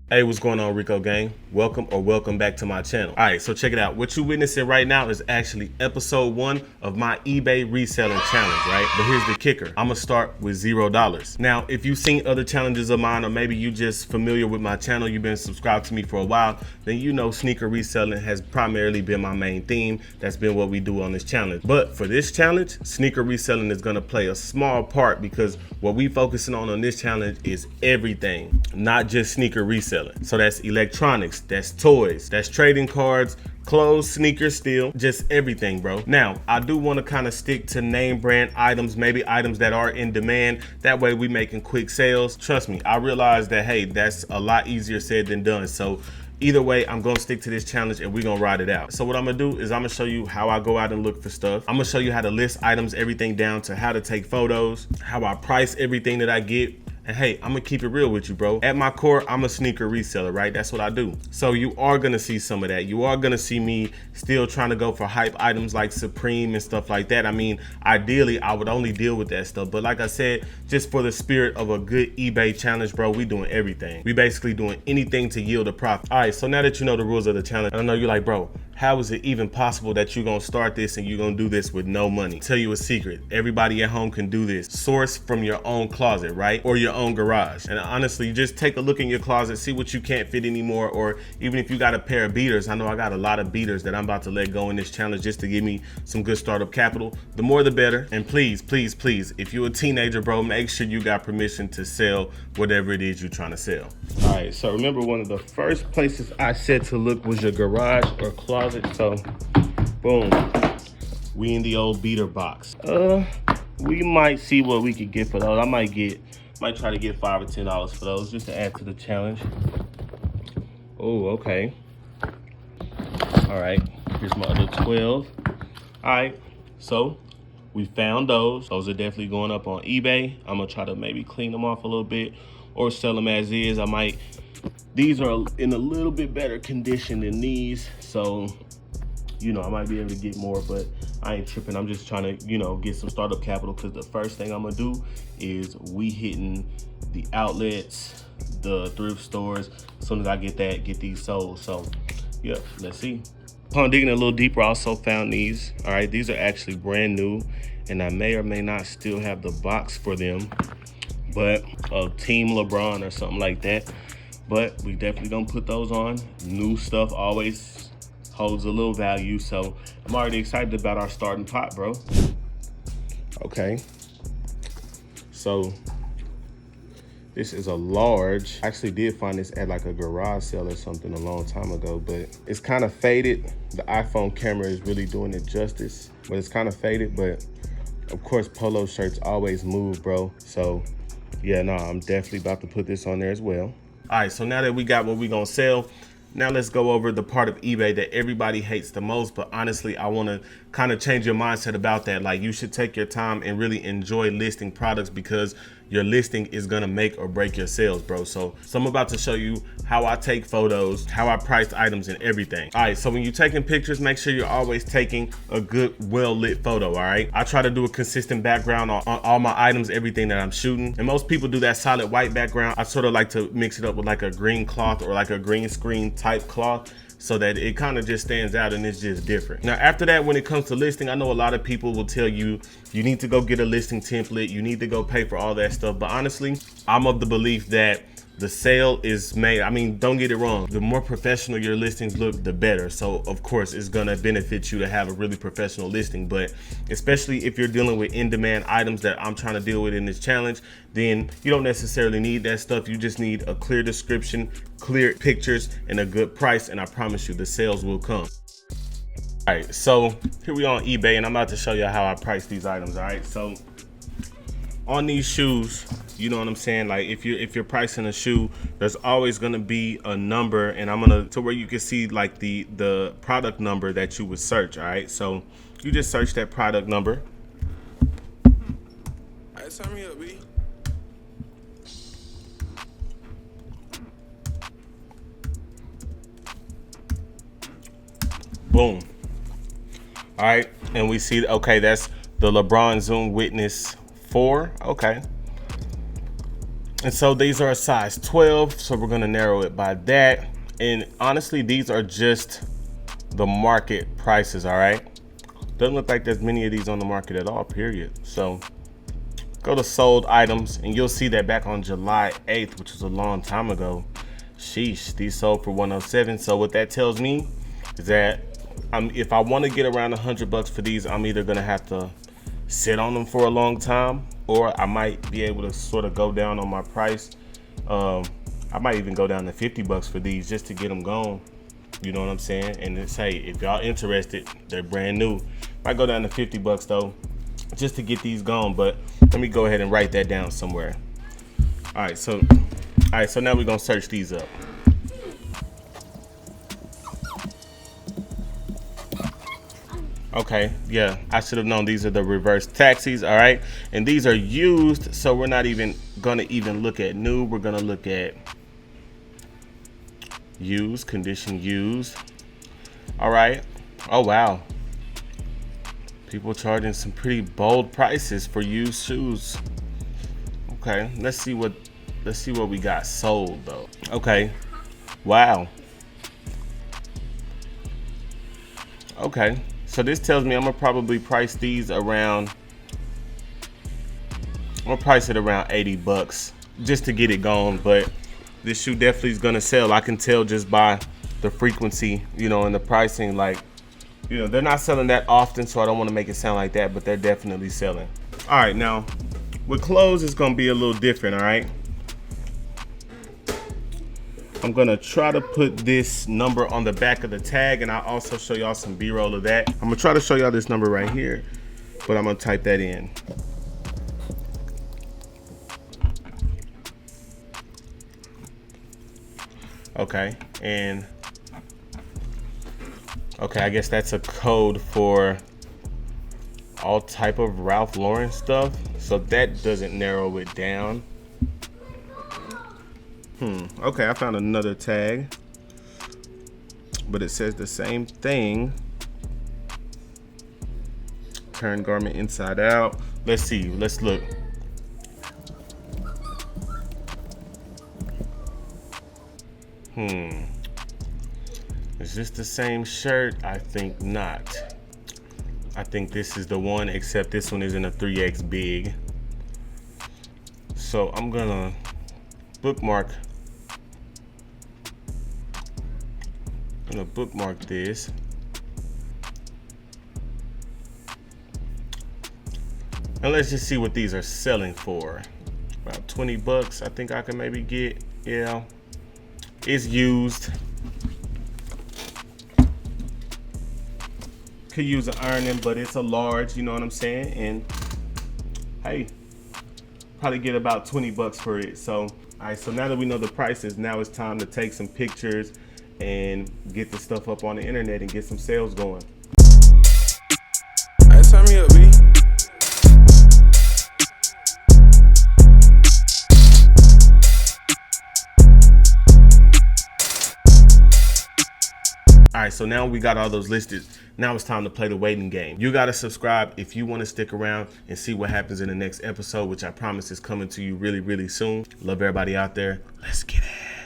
Hey, what's going on, Rico gang? Welcome back to my channel. All right, so check it out. What you're witnessing right now is actually episode 1 of my eBay reselling challenge, right? But here's the kicker. I'm gonna start with $0. Now, if you've seen other challenges of mine, or maybe you just familiar with my channel, you've been subscribed to me for a while, then you know sneaker reselling has primarily been my main theme. That's been what we do on this challenge. But for this challenge, sneaker reselling is gonna play a small part because what we focusing on this challenge is everything, not just sneaker reselling. So that's electronics, that's toys, that's trading cards, clothes, sneakers, still, just everything, bro. Now, I do want to kind of stick to name brand items, maybe items that are in demand. That way we making quick sales. Trust me, I realize that, hey, that's a lot easier said than done. So either way, I'm gonna stick to this challenge and we're gonna ride it out. So what I'm gonna do is I'm gonna show you how I go out and look for stuff. I'm gonna show you how to list items, everything down to how to take photos, how I price everything that I get. And hey, I'm gonna keep it real with you, bro. At my core, I'm a sneaker reseller, right? That's what I do. So you are gonna see some of that. You are gonna see me still trying to go for hype items like Supreme and stuff like that. I mean, ideally, I would only deal with that stuff. But like I said, just for the spirit of a good eBay challenge, bro, we doing everything. We basically doing anything to yield a profit. All right, so now that you know the rules of the challenge, I know you're like, bro, how is it even possible that you're gonna start this and you're gonna do this with no money? Tell you a secret. Everybody at home can do this. Source from your own closet, right? Or your own garage. And honestly, just take a look in your closet, see what you can't fit anymore, or even if you got a pair of beaters. I know I got a lot of beaters that I'm about to let go in this challenge just to give me some good startup capital. The more the better. And please, please, please, if you're a teenager, bro, make sure you got permission to sell whatever it is you're trying to sell. All right, so remember, one of the first places I said to look was your garage or closet. So boom, we in the old beater box. We might see what we could get for those. I might try to get $5 or $10 for those just to add to the challenge. Oh, okay. All right, here's my other 12. All right, so we found those. Those are definitely going up on eBay. I'm gonna try to maybe clean them off a little bit or sell them as is. These are in a little bit better condition than these, so you know I might be able to get more, but I ain't tripping. I'm just trying to, you know, get some startup capital, because the first thing I'm gonna do is we hitting the outlets, the thrift stores. As soon as I get these sold. So yeah, let's see. Upon digging a little deeper, I also found these. All right, these are actually brand new, and I may or may not still have the box for them, but Team LeBron or something like that. But we definitely gonna put those on. New stuff always holds a little value, so I'm already excited about our starting pot, bro. Okay, so this is a large. I actually did find this at like a garage sale or something a long time ago, but it's kind of faded. The iPhone camera is really doing it justice, but it's kind of faded. But of course, polo shirts always move, bro. So yeah, no, I'm definitely about to put this on there as well. All right, so now that we got what we gonna sell, now let's go over the part of eBay that everybody hates the most. But honestly, I wanna kind of change your mindset about that. Like, you should take your time and really enjoy listing products, because your listing is gonna make or break your sales, bro. So I'm about to show you how I take photos, how I price items and everything. All right, so when you're taking pictures, make sure you're always taking a good, well-lit photo, all right? I try to do a consistent background on all my items, everything that I'm shooting. And most people do that solid white background. I sort of like to mix it up with like a green cloth or like a green screen type cloth, so that it kind of just stands out and it's just different. Now, after that, when it comes to listing, I know a lot of people will tell you, you need to go get a listing template, you need to go pay for all that stuff. But honestly, I'm of the belief that the sale is made. I mean, don't get it wrong. The more professional your listings look, the better. So of course, it's gonna benefit you to have a really professional listing. But especially if you're dealing with in-demand items that I'm trying to deal with in this challenge, then you don't necessarily need that stuff. You just need a clear description, clear pictures, and a good price. And I promise you, the sales will come. All right, so here we are on eBay, and I'm about to show you how I price these items. All right, so on these shoes, you know what I'm saying? Like, if you're pricing a shoe, there's always gonna be a number, and I'm gonna to where you can see like the product number that you would search. All right, so you just search that product number. All right, sign me up, B. Boom. All right, and we see, okay, that's the LeBron Zoom Witness 4. Okay. And so these are a size 12, so we're gonna narrow it by that. And honestly, these are just the market prices, all right? Doesn't look like there's many of these on the market at all, period. So go to sold items and you'll see that back on July 8th, which was a long time ago, sheesh, these sold for 107. So what that tells me is that if I want to get around $100 for these, I'm either gonna have to sit on them for a long time, or I might be able to sort of go down on my price. I might even go down to $50 for these just to get them gone. You know what I'm saying? And it's, hey, if y'all interested, they're brand new. Might go down to $50 though, just to get these gone. But let me go ahead and write that down somewhere. All right, so now we're gonna search these up. Okay, yeah, I should have known these are the reverse taxis, all right? And these are used, so we're not even gonna look at new, we're gonna look at used, condition used. All right, oh wow. People charging some pretty bold prices for used shoes. Okay, let's see what we got sold though. Okay, wow. Okay. So this tells me I'm gonna probably price these around, I'm gonna price it around $80 just to get it going. But this shoe definitely is gonna sell. I can tell just by the frequency, you know, and the pricing. Like, you know, they're not selling that often, so I don't want to make it sound like that, but they're definitely selling. All right, now with clothes, it's gonna be a little different. All right, I'm gonna try to put this number on the back of the tag, and I'll also show y'all some B-roll of that. I'm gonna try to show y'all this number right here, but I'm gonna type that in. Okay, and okay, I guess that's a code for all type of Ralph Lauren stuff, so that doesn't narrow it down. Okay, I found another tag, but it says the same thing. Turn garment inside out. Let's see, let's look. Is this the same shirt? I think not. I think this is the one, except this one isn't a 3X big. So I'm gonna bookmark this. And let's just see what these are selling for. About $20, I think I can maybe get. Yeah, it's used. Could use an ironing, but it's a large, you know what I'm saying? And hey, probably get about $20 for it. So, all right, so now that we know the prices, now it's time to take some pictures and get the stuff up on the internet and get some sales going. Hey, turn me up, B. All right, so now we got all those listed. Now it's time to play the waiting game. You gotta subscribe if you wanna stick around and see what happens in the next episode, which I promise is coming to you really, really soon. Love everybody out there. Let's get it.